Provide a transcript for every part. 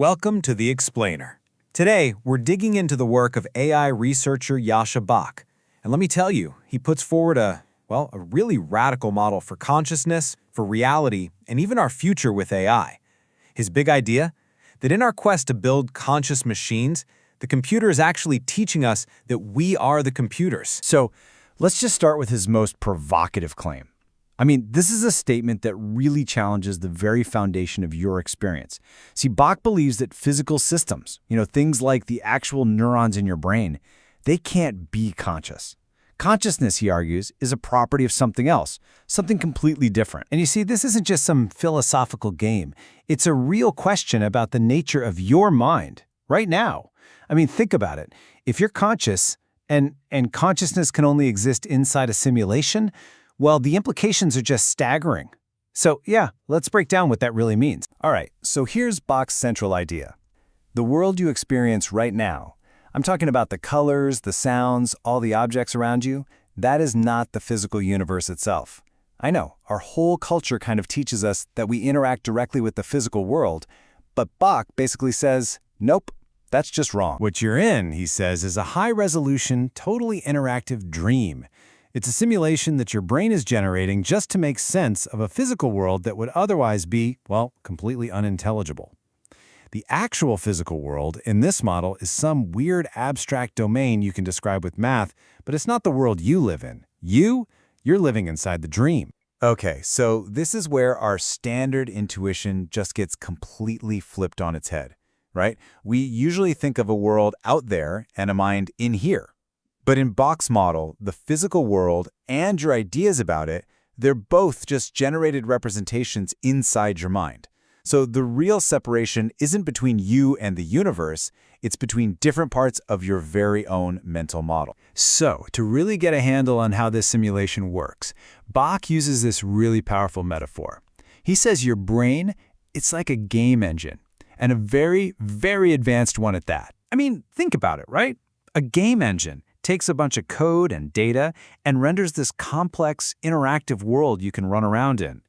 Welcome to The Explainer. Today, we're digging into the work of AI researcher Joscha Bach. And let me tell you, he puts forward a really radical model for consciousness, for reality, and even our future with AI. His big idea? That in our quest to build conscious machines, the computer is actually teaching us that we are the computers. So let's just start with his most provocative claim. This is a statement that really challenges the very foundation of your experience. See, Bach believes that physical systems, things like the actual neurons in your brain, they can't be conscious. Consciousness, he argues, is a property of something else, something completely different. And you see, this isn't just some philosophical game. It's a real question about the nature of your mind right now. Think about it. If you're conscious and consciousness can only exist inside a simulation, well, the implications are just staggering. So, let's break down what that really means. All right, so here's Bach's central idea. The world you experience right now, I'm talking about the colors, the sounds, all the objects around you, that is not the physical universe itself. I know, our whole culture kind of teaches us that we interact directly with the physical world, but Bach basically says, nope, that's just wrong. What you're in, he says, is a high-resolution, totally interactive dream. It's a simulation that your brain is generating just to make sense of a physical world that would otherwise be, completely unintelligible. The actual physical world in this model is some weird abstract domain you can describe with math, but it's not the world you live in. You're living inside the dream. Okay, so this is where our standard intuition just gets completely flipped on its head, right? We usually think of a world out there and a mind in here. But in Bach's model, the physical world and your ideas about it, they're both just generated representations inside your mind. So the real separation isn't between you and the universe, it's between different parts of your very own mental model. So, to really get a handle on how this simulation works, Bach uses this really powerful metaphor. He says your brain, it's like a game engine, and a very, very advanced one at that. Think about it, right? A game engine takes a bunch of code and data and renders this complex, interactive world you can run around in.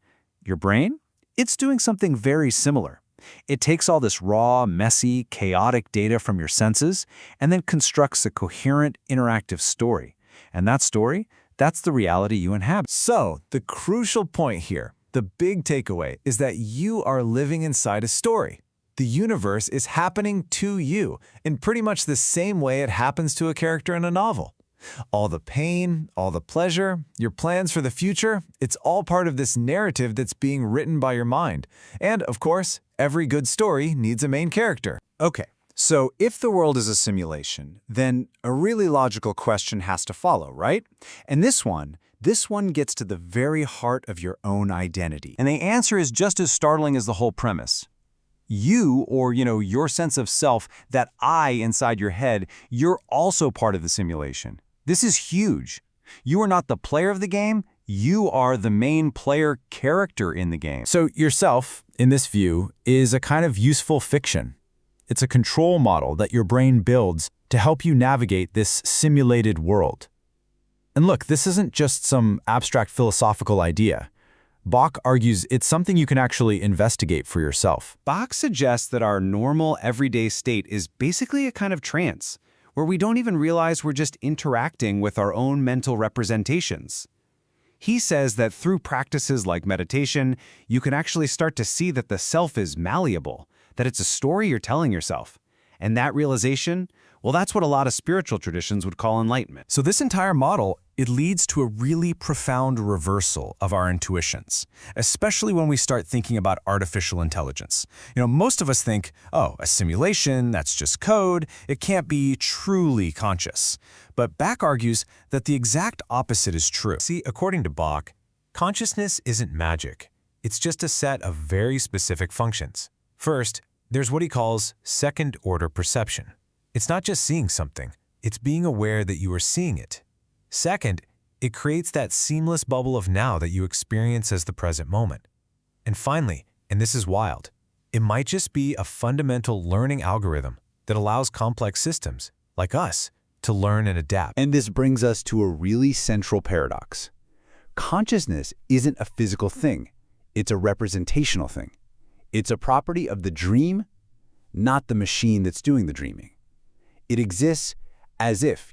Your brain? It's doing something very similar. It takes all this raw, messy, chaotic data from your senses and then constructs a coherent, interactive story. And that story, that's the reality you inhabit. So, the crucial point here, the big takeaway, is that you are living inside a story. The universe is happening to you in pretty much the same way it happens to a character in a novel. All the pain, all the pleasure, your plans for the future, it's all part of this narrative that's being written by your mind. And, of course, every good story needs a main character. Okay, so if the world is a simulation, then a really logical question has to follow, right? And this one gets to the very heart of your own identity. And the answer is just as startling as the whole premise. You, or your sense of self, that I inside your head, you're also part of the simulation. This is huge. You are not the player of the game, you are the main player character in the game. So yourself, in this view, is a kind of useful fiction. It's a control model that your brain builds to help you navigate this simulated world. And look, this isn't just some abstract philosophical idea. Bach argues it's something you can actually investigate for yourself. Bach suggests that our normal, everyday state is basically a kind of trance, where we don't even realize we're just interacting with our own mental representations. He says that through practices like meditation, you can actually start to see that the self is malleable, that it's a story you're telling yourself. And that realization, that's what a lot of spiritual traditions would call enlightenment. So this entire model, it leads to a really profound reversal of our intuitions, especially when we start thinking about artificial intelligence. Most of us think, a simulation, that's just code, it can't be truly conscious. But Bach argues that the exact opposite is true. See, according to Bach, consciousness isn't magic. It's just a set of very specific functions. First, there's what he calls second-order perception. It's not just seeing something, it's being aware that you are seeing it. Second, it creates that seamless bubble of now that you experience as the present moment. And finally, and this is wild, it might just be a fundamental learning algorithm that allows complex systems, like us, to learn and adapt. And this brings us to a really central paradox. Consciousness isn't a physical thing, it's a representational thing. It's a property of the dream not the machine that's doing the dreaming. It exists as if,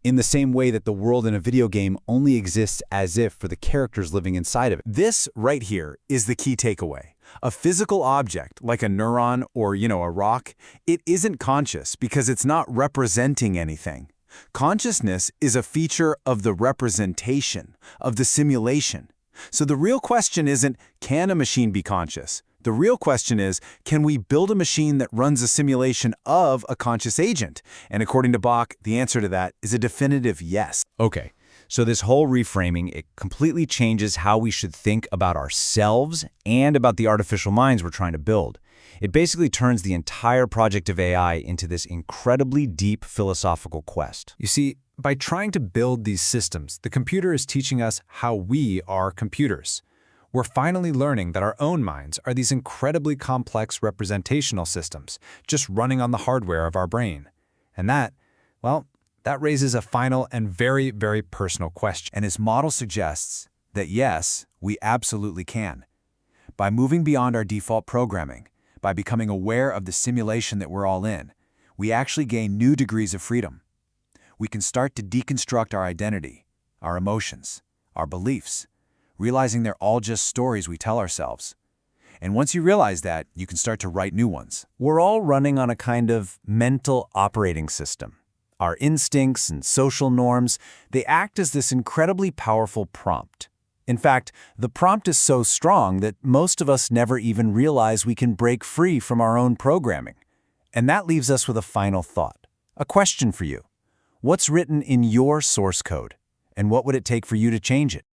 in the same way that the world in a video game only exists as if for the characters living inside of it. This right here is the key takeaway. A physical object, like a neuron or, a rock, it isn't conscious because it's not representing anything. Consciousness is a feature of the representation, of the simulation. So the real question isn't, can a machine be conscious? The real question is, can we build a machine that runs a simulation of a conscious agent? And according to Bach, the answer to that is a definitive yes. Okay, so this whole reframing, it completely changes how we should think about ourselves and about the artificial minds we're trying to build. It basically turns the entire project of AI into this incredibly deep philosophical quest. You see, by trying to build these systems, the computer is teaching us how we are computers. We're finally learning that our own minds are these incredibly complex representational systems, just running on the hardware of our brain. And that raises a final and very, very personal question. And his model suggests that yes, we absolutely can. By moving beyond our default programming, by becoming aware of the simulation that we're all in, we actually gain new degrees of freedom. We can start to deconstruct our identity, our emotions, our beliefs, realizing they're all just stories we tell ourselves. And once you realize that, you can start to write new ones. We're all running on a kind of mental operating system. Our instincts and social norms, they act as this incredibly powerful prompt. In fact, the prompt is so strong that most of us never even realize we can break free from our own programming. And that leaves us with a final thought, a question for you. What's written in your source code, and what would it take for you to change it?